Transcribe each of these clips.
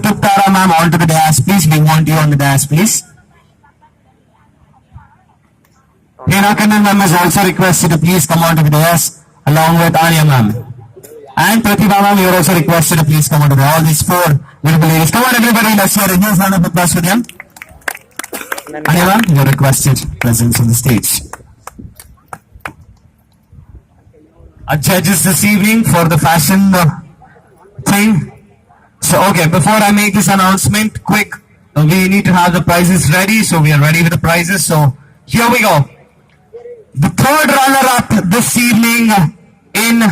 Uttara ma'am onto the dais, please. We want you on the dais, please. Hirakannan ma'am is also requested to please come onto the dais along with Anya ma'am. And Pratibha ma'am, you are also requested to please come onto the dais. All these four beautiful ladies. Come on everybody, let's hear a huge round of applause for them. Anya ma'am, you are requested presence on the stage. Our judges this evening for the fashion thing. So, okay, before I make this announcement, quick, we need to have the prizes ready. So, we are ready with the prizes. So, here we go. The third runner-up this evening in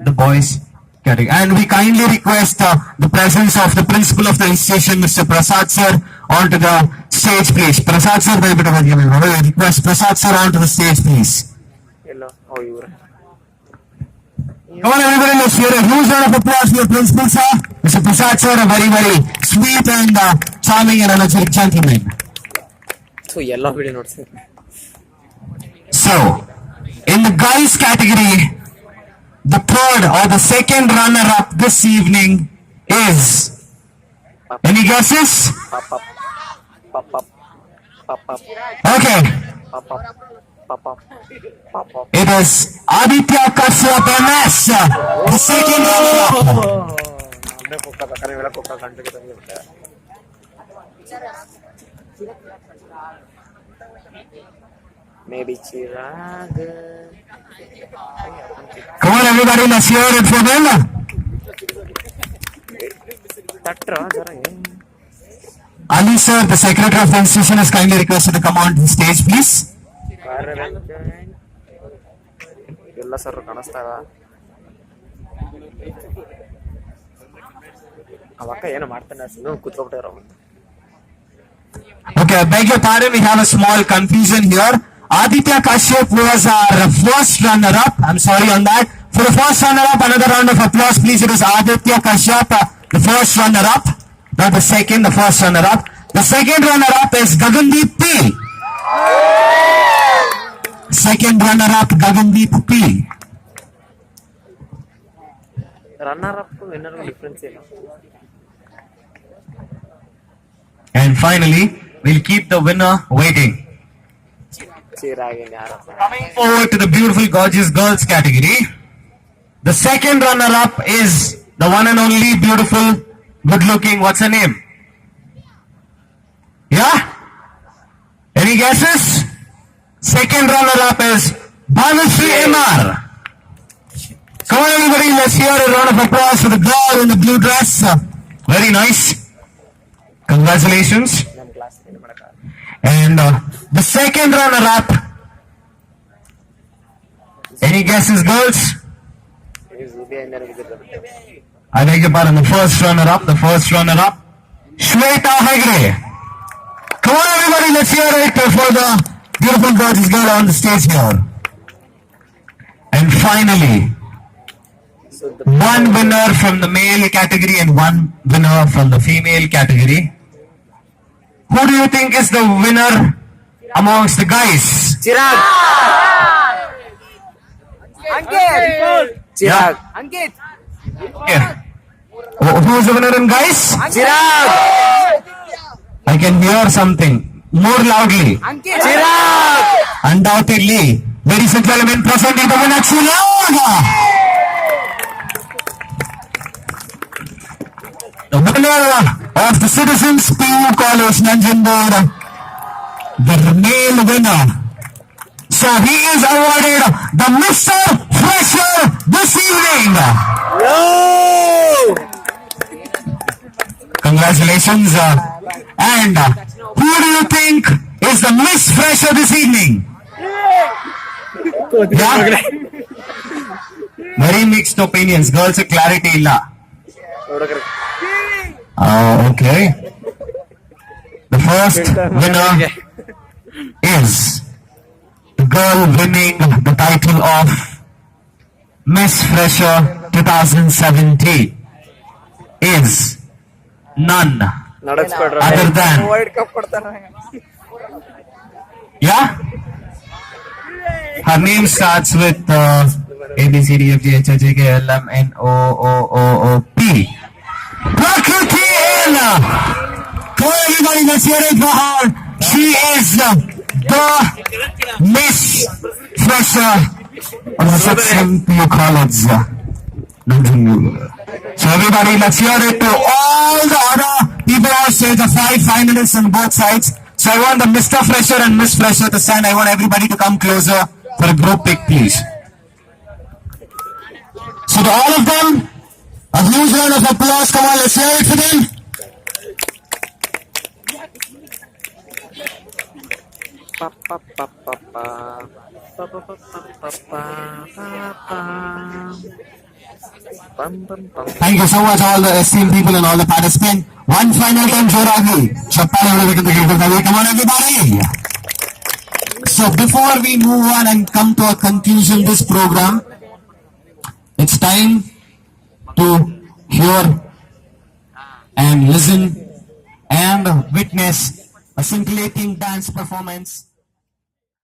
the boys category. And we kindly request the presence of the principal of the institution, Mr. Prasad sir, onto the stage, please. Prasad sir, request Prasad sir onto the stage, please. Hello, how are you? Come on everybody, let's hear a huge round of applause for your principal sir. Mr. Prasad sir, a very, very sweet and charming and energetic gentleman. So, yellow video notes. So, in the guys category, the third or the second runner-up this evening is... Any guesses? Pop up. Pop up. Pop up. Okay. Pop up. Pop up. Pop up. It is Aditya Kashyap MS, the second runner-up. Maybe Chirag. Come on everybody, let's hear it for them. Ali sir, the secretary of the institution is kindly requested to come on to the stage, please. ಎಲ್ಲ sir ಕಾಣಿಸ್ತಾರ ಅವಕ್ಕ ಏನು ಮಾಡ್ತಾನೆ ಸುಮ್ಮನೆ ಕೂತ್ಕೊಬಿಟ್ಟಾರ. Okay, I beg your pardon, we have a small confusion here. Aditya Kashyap was our first runner-up. I'm sorry on that. For the first runner-up, another round of applause, please. It is Aditya Kashyap, the first runner-up. Not the second, the first runner-up. The second runner-up is Gagandeep P. Second runner-up, Gagandeep P. Runner up winner difference ಏನು? And finally, we'll keep the winner waiting. Coming forward to the beautiful, gorgeous girls category. The second runner-up is the one and only beautiful, good-looking. What's her name? Yeah? Any guesses? Second runner-up is Bhanushree MR. Come on, everybody, let's hear a round of applause for the girl in the blue dress. Very nice. Congratulations. And the second runner-up. Any guesses, girls? I beg your pardon. The first runner-up. Shweta Hegde. Come on, everybody, let's hear it for the beautiful gorgeous girl on the stage here. And finally, one winner from the male category and one winner from the female category. Who do you think is the winner amongst the guys? Chirag. Chirag. Ankit. Yeah. Who's the winner in guys? Chirag. I can hear something. More loudly. Chirag. Undoubtedly. Ladies and gentlemen, presenting the winner, Chirag. The winner of the Citizens PU College Nanjangud, the male winner. So he is awarded the Mr. Fresher this evening. Yo! Congratulations. And who do you think is the Miss Fresher this evening? Yeah? Very mixed opinions. Girls, clarity illa. Okay. The first winner is the girl winning the title of Miss Fresher 2017 is none other than yeah. Her name starts with A B C D F G H I J K L M N O O O O P. Prakriti Come on, everybody, let's hear it for her. She is the Miss Fresher of Satsang PU College. So everybody, let's hear it to all the other people on stage, the 5 finalists on both sides. So I want the Mr. Fresher and Miss Fresher to stand. I want everybody to come closer for a group pic, please. So to all of them, a huge round of applause. Come on, let's hear it for them. Pa, pa, pa, pa, pa. Pa, pa, pa, pa, pa, pa, pa. Pam, pam, pam. Thank you so much, all the esteemed people and all the participants. One final time, Joragi. Come on, everybody. So before we move on and come to a conclusion this program, it's time to hear and listen and witness a scintillating dance performance